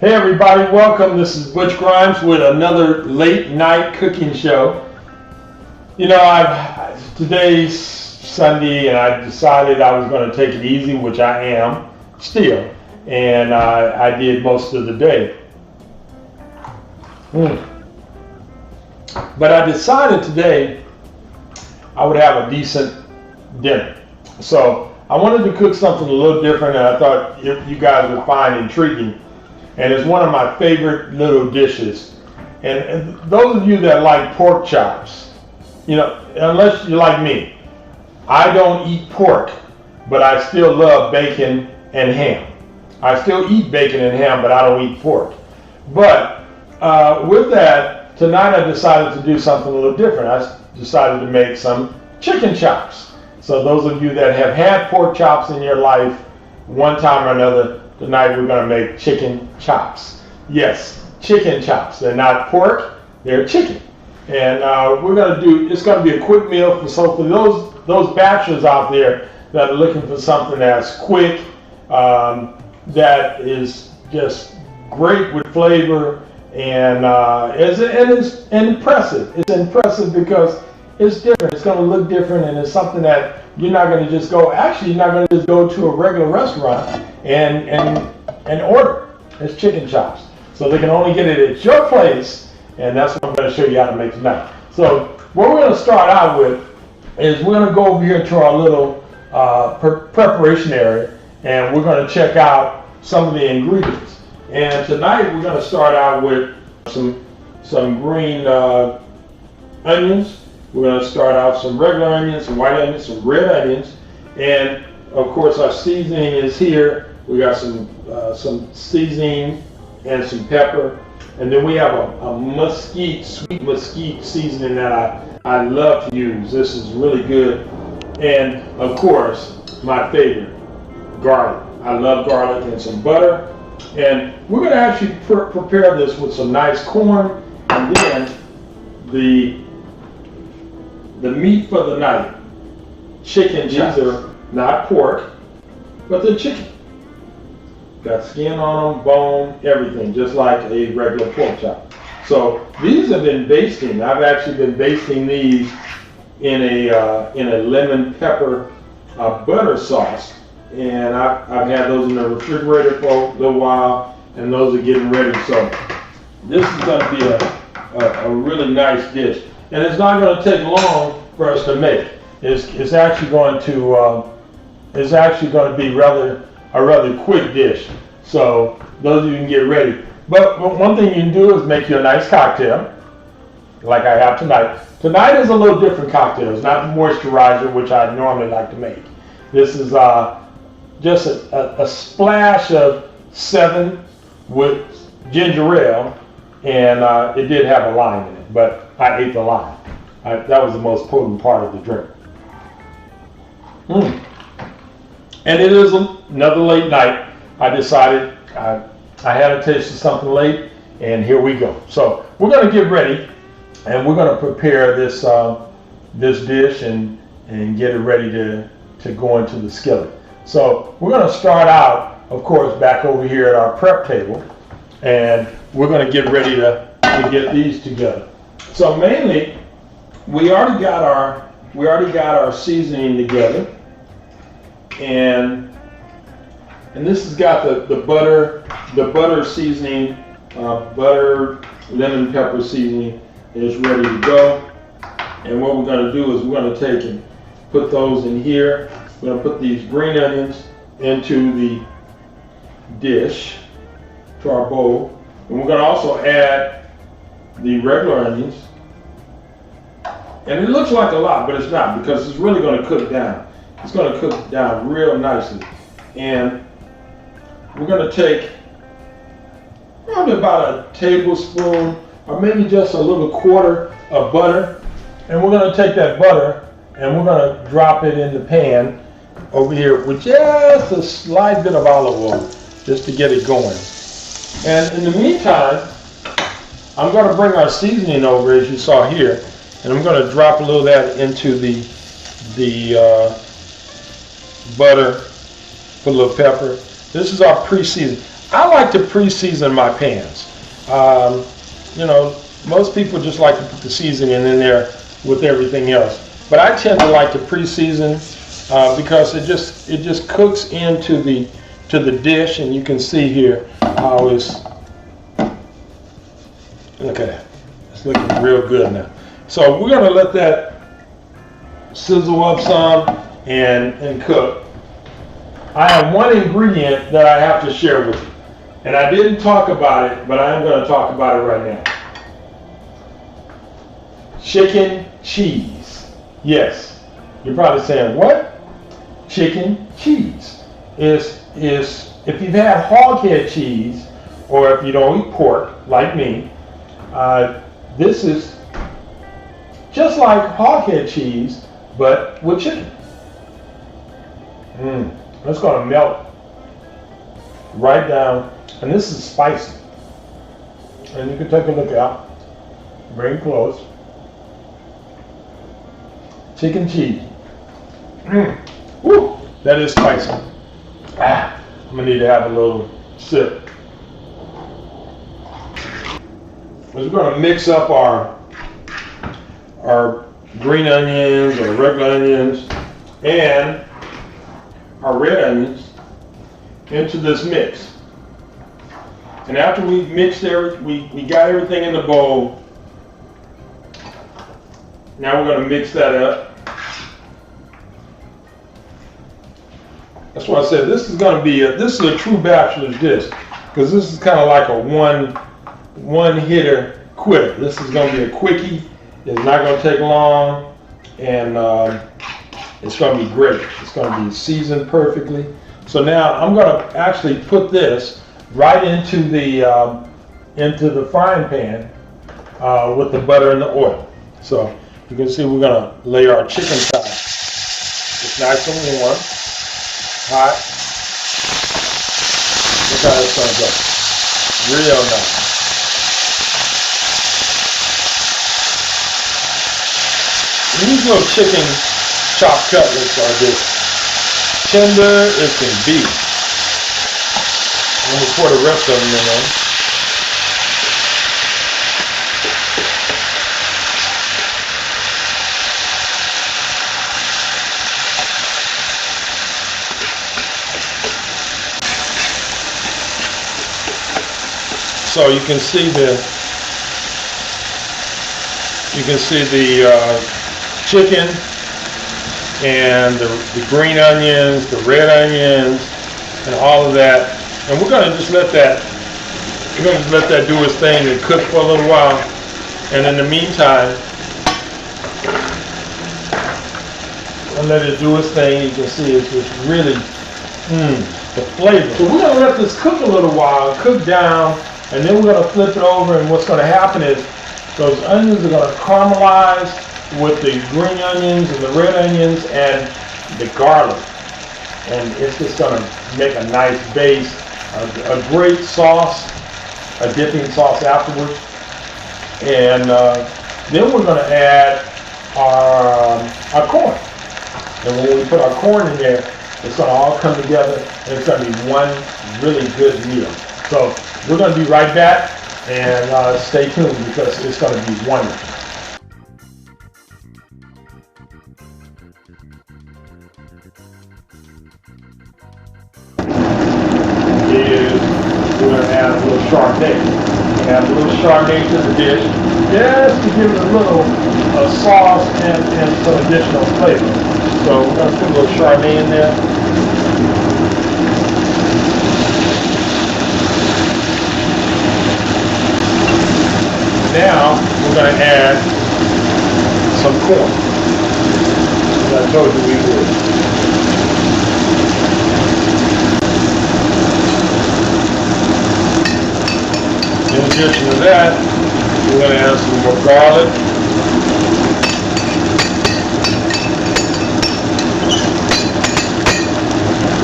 Hey everybody, welcome. This is Butch Grimes with another late night cooking show. You know, today's Sunday and I decided I was going to take it easy, which I am still, and I did most of the day. But I decided today I would have a decent dinner. So I wanted to cook something a little different and I thought you guys would find intriguing. And it's one of my favorite little dishes. And those of you that like pork chops, you know, unless you're like me, I don't eat pork, but I still love bacon and ham. I still eat bacon and ham, but I don't eat pork. But with that, tonight I decided to do something a little different. I decided to make some chicken chops. So those of you that have had pork chops in your life, one time or another, tonight we're going to make chicken chops. Yes, chicken chops. They're not pork, they're chicken. And we're going to do, it's going to be a quick meal for those bachelors out there that are looking for something that's quick, that is just great with flavor, and it's impressive. It's impressive because it's different. It's going to look different, and it's something that you're not going to just go, actually you're not going to just go to a regular restaurant and order. It's chicken chops. So they can only get it at your place, and that's what I'm going to show you how to make tonight. So what we're going to start out with is we're going to go over here to our little preparation area, and we're going to check out some of the ingredients. And tonight we're going to start out with some green onions. We're going to start out some regular onions, some white onions, some red onions, and of course our seasoning is here. We got some seasoning and some pepper, and then we have a sweet mesquite seasoning that I love to use. This is really good, and of course my favorite, garlic. I love garlic, and some butter. And we're going to actually prepare this with some nice corn, and then the meat for the night, chicken chops. These are not pork, but they're chicken. Got skin on them, bone, everything, just like a regular pork chop. So these have been basting. I've actually been basting these in a lemon pepper butter sauce, and I've had those in the refrigerator for a little while, and those are getting ready. So this is going to be a really nice dish, and it's not going to take long for us to make. It's actually going to be a rather quick dish. So those of you can get ready. But one thing you can do is make you a nice cocktail, like I have tonight. Tonight is a little different cocktail. It's not the moisturizer, which I normally like to make. This is just a splash of 7 with ginger ale, and it did have a lime in it, but I ate the lime. That was the most potent part of the drink. And it is another late night. I decided I had a taste of something late, and here we go. So we're going to get ready, and we're going to prepare this dish and get it ready to go into the skillet. So we're going to start out, of course, back over here at our prep table, and we're going to get ready to get these together. So mainly, we already got our seasoning together. And this has got the butter seasoning, butter, lemon pepper seasoning is ready to go. And what we're going to do is we're going to take and put those in here. We're going to put these green onions into the dish, to our bowl. And we're going to also add the regular onions. And it looks like a lot, but it's not, because it's really going to cook down. It's going to cook down real nicely. And we're going to take probably about a tablespoon or maybe just a little quarter of butter. And we're going to take that butter and we're going to drop it in the pan over here with just a slight bit of olive oil just to get it going. And in the meantime, I'm going to bring our seasoning over, as you saw here, and I'm going to drop a little of that into the butter, put a little pepper. This is our pre-seasoned. I like to pre-season my pans. You know, most people just like to put the seasoning in there with everything else, but I tend to like to pre-season because it just cooks into the dish, and you can see here how it's. Look at that. It's looking real good now. So we're gonna let that sizzle up some and cook. I have one ingredient that I have to share with you, and I didn't talk about it, but I am going to talk about it right now. Chicken cheese. Yes, you're probably saying, what? Chicken cheese is if you've had hog head cheese, or if you don't eat pork like me, this is just like hog head cheese, but with chicken. It's going to melt right down, and this is spicy. And you can take a look out, bring it close. Chicken cheese. Woo, that is spicy. I'm gonna need to have a little sip. We're gonna mix up our green onions or regular onions and our red onions into this mix. And after we mixed we got everything in the bowl. Now we're gonna mix that up. That's why I said this is gonna be this is a true bachelor's dish, because this is kind of like a one hitter quitter. This is gonna be a quickie. It's not gonna take long, and it's going to be great. It's going to be seasoned perfectly. So now I'm going to actually put this right into the frying pan with the butter and the oil. So you can see we're going to lay our chicken thigh. It's nice and warm, hot. Look how it's going to go. Real nice. These little chicken chopped cutlets are just tender as can be. I'm going to pour the rest of them in there. So you can see the chicken and the green onions, the red onions, and all of that. And we're going to just let that do its thing and cook for a little while. And in the meantime, I'll let it do its thing. You can see it's just really the flavor. So we're going to let this cook a little while, cook down, and then we're going to flip it over, and what's going to happen is those onions are going to caramelize with the green onions and the red onions and the garlic. And it's just going to make a nice base, a great sauce, a dipping sauce afterwards. And then we're going to add our corn. And when we put our corn in there, it's going to all come together, and it's going to be one really good meal. So we're going to be right back, and stay tuned, because it's going to be wonderful. We're going to add a little Chardonnay. We're going to add a little Chardonnay to the dish, just to give it a little sauce and some additional flavor. So we're going to put a little Chardonnay in there. Now we're going to add some corn, as I told you we would. In addition to that, we're going to add some more garlic.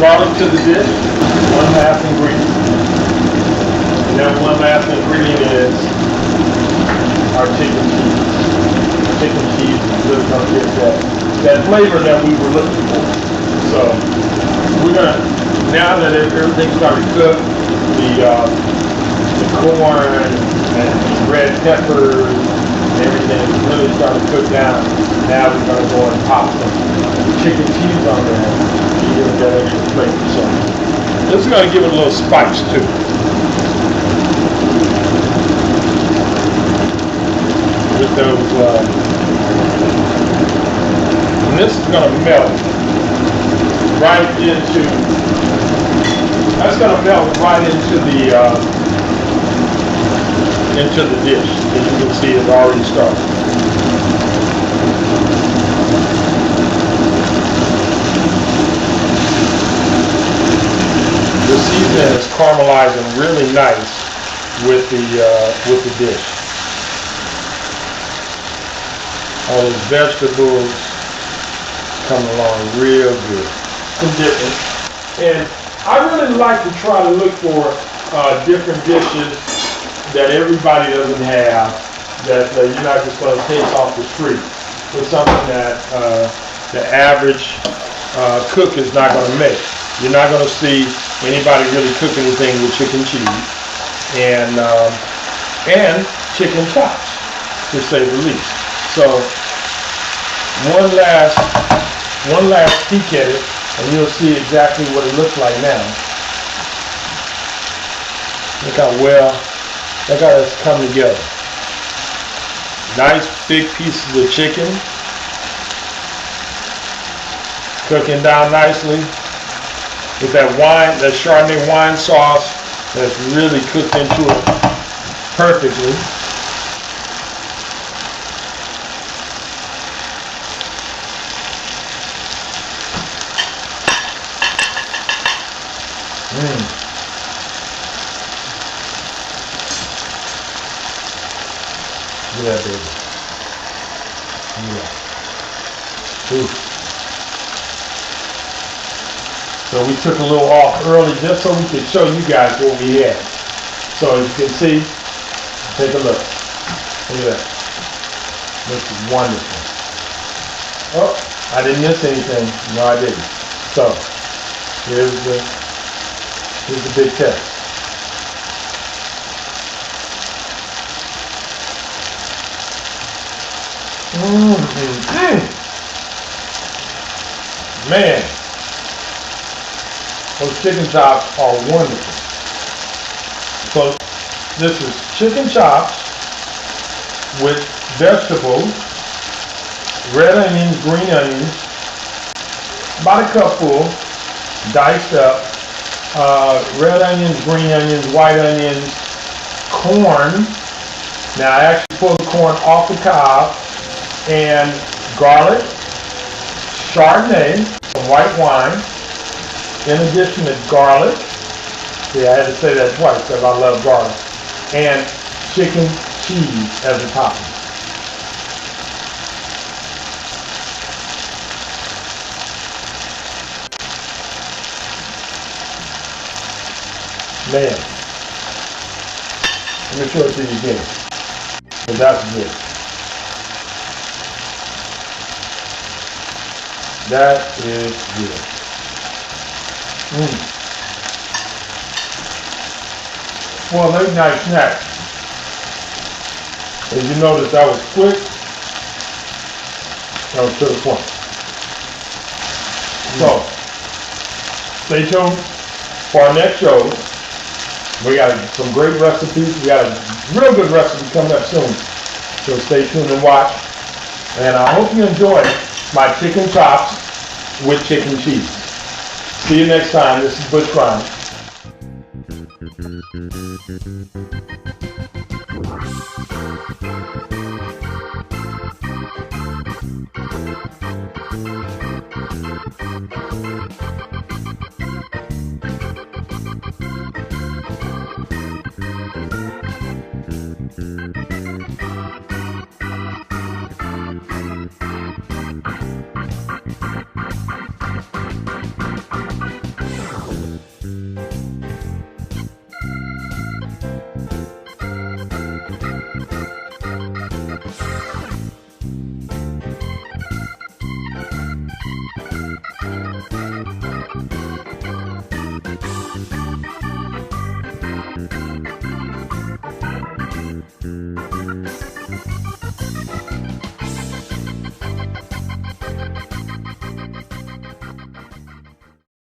Garlic to the dish, one last ingredient. And that one last ingredient is our chicken cheese. Chicken cheese is really going to get that flavor that we were looking for. So we're going to, now that everything's started to cook, the corn and the red peppers and everything is really starting to cook down. Now we're going to go and pop some chicken cheese on there to give it that extra flavor. So this is going to give it a little spice too. With those, and this is going to melt right into. That's going to melt right into the dish. As you can see, it's already started. The seasoning is caramelizing really nice with the dish. All those vegetables come along real good. Some different. And I really like to try to look for different dishes that everybody doesn't have, that you're not just going to taste off the street. It's something that the average cook is not going to make. You're not going to see anybody really cook anything with chicken cheese and chicken chops, to say the least. So one last peek at it, and you'll see exactly what it looks like now. Look how it's come together. Nice big pieces of chicken, cooking down nicely with that Chardonnay wine sauce that's really cooked into it perfectly. Look at that, baby. Yeah. Ooh. So we took a little off early just so we could show you guys what we had. So as you can see, take a look. Look at that. Looks wonderful. Oh, I didn't miss anything. No, I didn't. So here's the big test. Man, those chicken chops are wonderful. So this is chicken chops with vegetables, red onions, green onions, about a cupful, diced up, red onions, green onions, white onions, corn. Now I actually pulled the corn off the cob, and garlic, Chardonnay, some white wine. In addition to garlic, see, I had to say that twice because I love garlic, and chicken cheese as a topping. Man, let me show it to you again, because that's good. That is good. For a late night snack, as you notice, that was quick. That was to the point. So, stay tuned for our next show. We got some great recipes. We got a real good recipe coming up soon. So stay tuned and watch. And I hope you enjoy my chicken chops with chicken cheese. See you next time. This is Bush Crime.